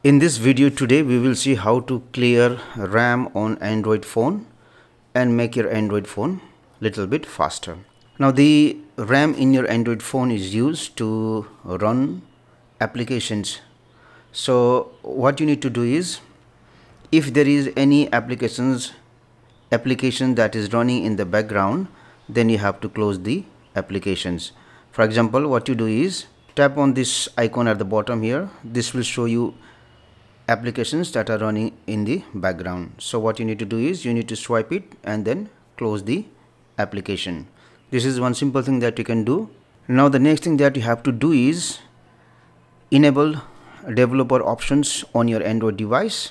In this video today we will see how to clear RAM on Android phone and make your Android phone little bit faster. Now the RAM in your Android phone is used to run applications. So what you need to do is, if there is any application that is running in the background, then you have to close the applications. For example, what you do is tap on this icon at the bottom here. This will show you applications that are running in the background. So what you need to do is you need to swipe it and then close the application. This is one simple thing that you can do. Now the next thing that you have to do is enable developer options on your Android device.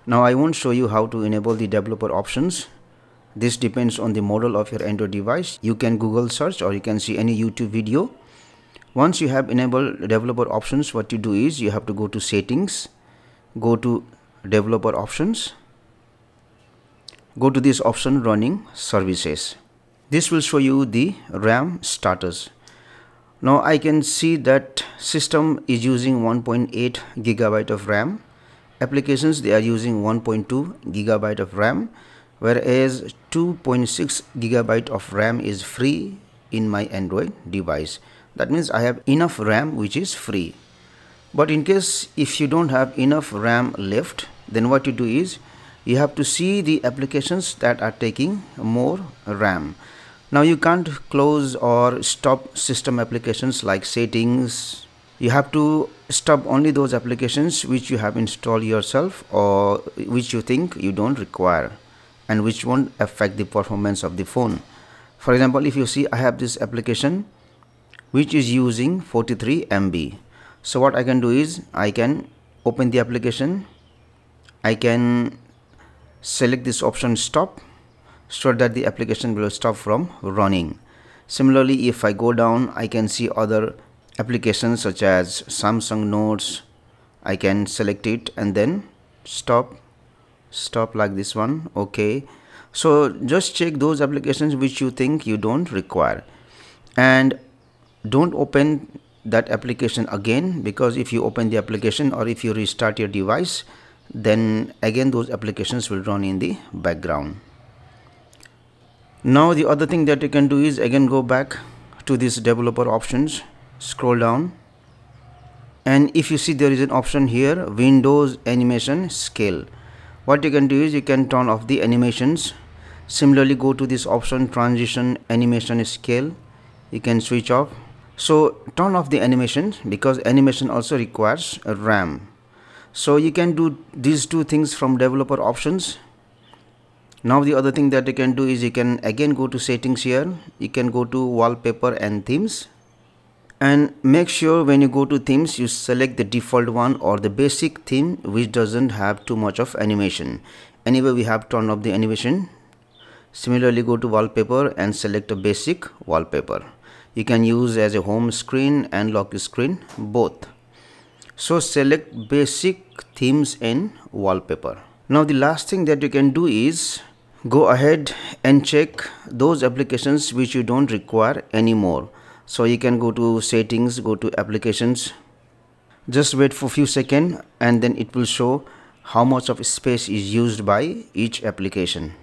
Now I won't show you how to enable the developer options. This depends on the model of your Android device. You can Google search or you can see any YouTube video. Once you have enabled developer options, what you do is you have to go to settings, go to developer options, go to this option running services. This will show you the RAM status. Now I can see that system is using 1.8 GB of RAM. Applications, they are using 1.2 GB of RAM, whereas 2.6 GB of RAM is free in my Android device. That means I have enough RAM which is free. But in case if you don't have enough RAM left, then what you do is you have to see the applications that are taking more RAM. Now you can't close or stop system applications like settings. You have to stop only those applications which you have installed yourself or which you think you don't require and which won't affect the performance of the phone. For example, if you see I have this application which is using 43 MB. So what I can do is I can open the application, I can select this option stop so that the application will stop from running. Similarly, if I go down, I can see other applications such as Samsung Notes. I can select it and then stop like this one. Okay, so just check those applications which you think you don't require and don't open that application again, because if you open the application or if you restart your device, then again those applications will run in the background. Now the other thing that you can do is again go back to this developer options, scroll down, and if you see there is an option here, Windows animation scale. What you can do is you can turn off the animations. Similarly, go to this option transition animation scale, you can switch off. So turn off the animation because animation also requires a RAM. So you can do these two things from developer options. Now the other thing that you can do is you can again go to settings here, you can go to wallpaper and themes, and make sure when you go to themes you select the default one or the basic theme which doesn't have too much of animation. Anyway, we have turned off the animation. Similarly, go to wallpaper and select a basic wallpaper. You can use as a home screen and lock screen both. So select basic themes in wallpaper. Now the last thing that you can do is go ahead and check those applications which you don't require anymore. So you can go to settings, go to applications, just wait for a few seconds and then it will show how much of space is used by each application.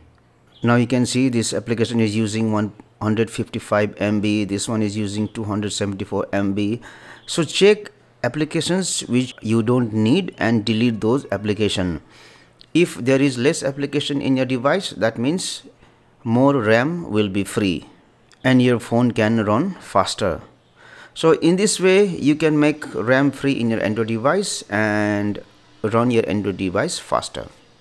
Now you can see this application is using 155 MB, this one is using 274 MB. So check applications which you don't need and delete those applications. If there is less application in your device, that means more RAM will be free and your phone can run faster. So in this way you can make RAM free in your Android device and run your Android device faster.